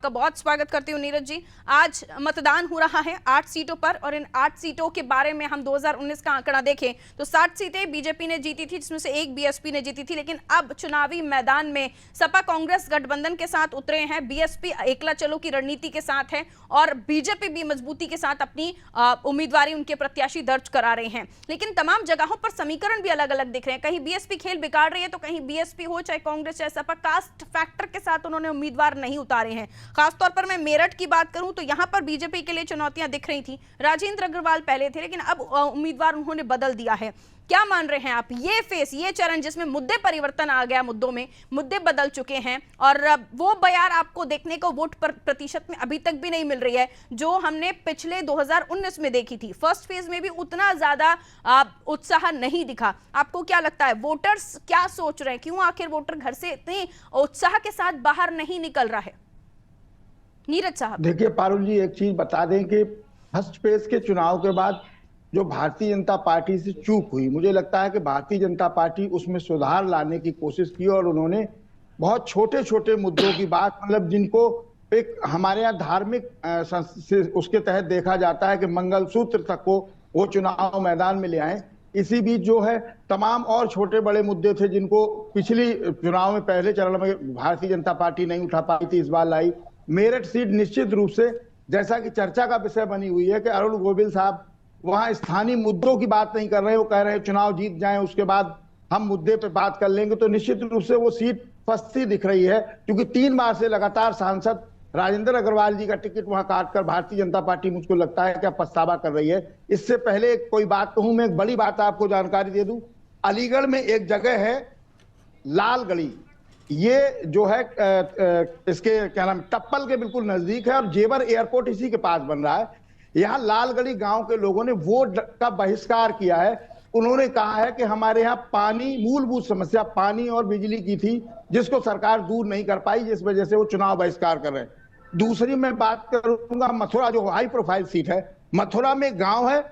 का बहुत स्वागत करती हूँ नीरज जी। आज मतदान हो रहा है 8 सीटों पर और इन 8 सीटों के बारे में हम 2019 का आंकड़ा देखें तो 60 सीटें बीजेपी ने जीती थी, जिसमें से एक बीएसपी ने जीती थी। लेकिन अब चुनावी मैदान में सपा कांग्रेस गठबंधन के साथ उतरे हैं, बीएसपी एकला चलो की रणनीति के साथ है और बीजेपी भी मजबूती के साथ अपनी उम्मीदवारी, उनके प्रत्याशी दर्ज करा रहे हैं। लेकिन तमाम जगहों पर समीकरण भी अलग अलग दिख रहे हैं। कहीं बीएसपी खेल बिगाड़ रही है तो कहीं बीएसपी हो चाहे कांग्रेस चाहे सपा, कास्ट फैक्टर के साथ उन्होंने उम्मीदवार नहीं उतारे हैं। खासतौर पर मैं मेरठ की बात करूं तो यहां पर बीजेपी के लिए चुनौतियां दिख रही थी। राजेंद्र अग्रवाल पहले थे लेकिन अब उम्मीदवार उन्होंने बदल दिया है। क्या मान रहे हैं आप ये चरण जिसमें मुद्दे परिवर्तन आ गया, मुद्दों में मुद्दे बदल चुके हैं और वो बयार आपको देखने को वोट पर प्रतिशत में अभी तक भी नहीं मिल रही है जो हमने पिछले 2019 में देखी थी। फर्स्ट फेज में भी उतना ज्यादा उत्साह नहीं दिखा। आपको क्या लगता है वोटर्स क्या सोच रहे हैं? क्यों आखिर वोटर घर से इतने उत्साह के साथ बाहर नहीं निकल रहा है? नीरज साहब देखिए पारुल जी, एक चीज बता दें कि फर्स्ट फेज के चुनाव के बाद जो भारतीय जनता पार्टी से चूक हुई, मुझे लगता है कि भारतीय जनता पार्टी उसमें सुधार लाने की कोशिश की और उन्होंने बहुत छोटे छोटे मुद्दों की बात, मतलब जिनको एक हमारे यहाँ धार्मिक उसके तहत देखा जाता है कि मंगलसूत्र तक को वो चुनाव मैदान में ले आए। इसी बीच जो है तमाम और छोटे बड़े मुद्दे थे जिनको पिछली चुनाव में पहले चरण में भारतीय जनता पार्टी नहीं उठा पाई थी, इस बार लाई। मेरठ सीट निश्चित रूप से जैसा कि चर्चा का विषय बनी हुई है कि अरुण गोविल साहब वहां स्थानीय मुद्दों की बात नहीं कर रहे, वो कह रहे हैं चुनाव जीत जाएं उसके बाद हम मुद्दे पे बात कर लेंगे, तो निश्चित रूप से वो सीट फंसती दिख रही है क्योंकि 3 बार से लगातार सांसद राजेंद्र अग्रवाल जी का टिकट वहां काटकर भारतीय जनता पार्टी, मुझको लगता है क्या पछतावा कर रही है। इससे पहले कोई बात कहूं, मैं एक बड़ी बात आपको जानकारी दे दूं, अलीगढ़ में एक जगह है लाल गली, ये जो है इसके क्या नाम टप्पल के बिल्कुल नजदीक है और जेवर एयरपोर्ट इसी के पास बन रहा है। यहाँ लालगढ़ी गांव के लोगों ने वोट का बहिष्कार किया है। उन्होंने कहा है कि हमारे यहाँ पानी, मूलभूत समस्या पानी और बिजली की थी जिसको सरकार दूर नहीं कर पाई, जिस वजह से वो चुनाव बहिष्कार कर रहे हैं। दूसरी मैं बात करूंगा मथुरा, जो हाई प्रोफाइल सीट है। मथुरा में गांव है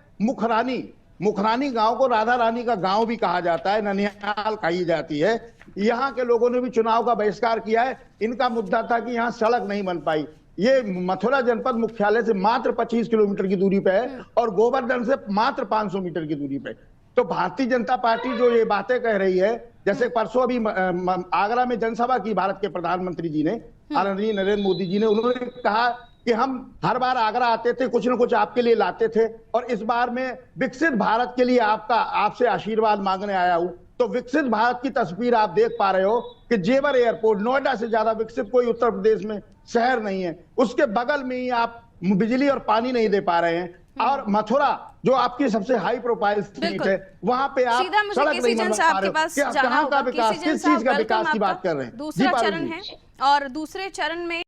मुखरानी गांव को राधा रानी का गांव भी कहा जाता है, ननिहाल कही जाती है। यहाँ के लोगों ने भी चुनाव का बहिष्कार किया है। इनका मुद्दा था कि यहाँ सड़क नहीं बन पाई। ये मथुरा जनपद मुख्यालय से मात्र 25 किलोमीटर की दूरी पे है और गोवर्धन से मात्र 500 मीटर की दूरी पे। तो भारतीय जनता पार्टी जो ये बातें कह रही है, जैसे परसों अभी आगरा में जनसभा की भारत के प्रधानमंत्री जी ने, आदरणीय नरेंद्र मोदी जी ने, उन्होंने कहा कि हम हर बार आगरा आते थे, कुछ ना कुछ आपके लिए लाते थे और इस बार में विकसित भारत के लिए आपसे आशीर्वाद मांगने आया हूं। तो विकसित भारत की तस्वीर आप देख पा रहे हो कि जेवर एयरपोर्ट, नोएडा से ज्यादा विकसित कोई उत्तर प्रदेश में शहर नहीं है, उसके बगल में ही आप बिजली और पानी नहीं दे पा रहे हैं। और मथुरा जो आपकी सबसे हाई प्रोफाइल सीट है, वहां पे आप सड़क नहीं बनवा पा रहे हो। कहां का विकास, किस चीज का विकास की बात कर रहे हैं? दूसरा चरण है और दूसरे चरण में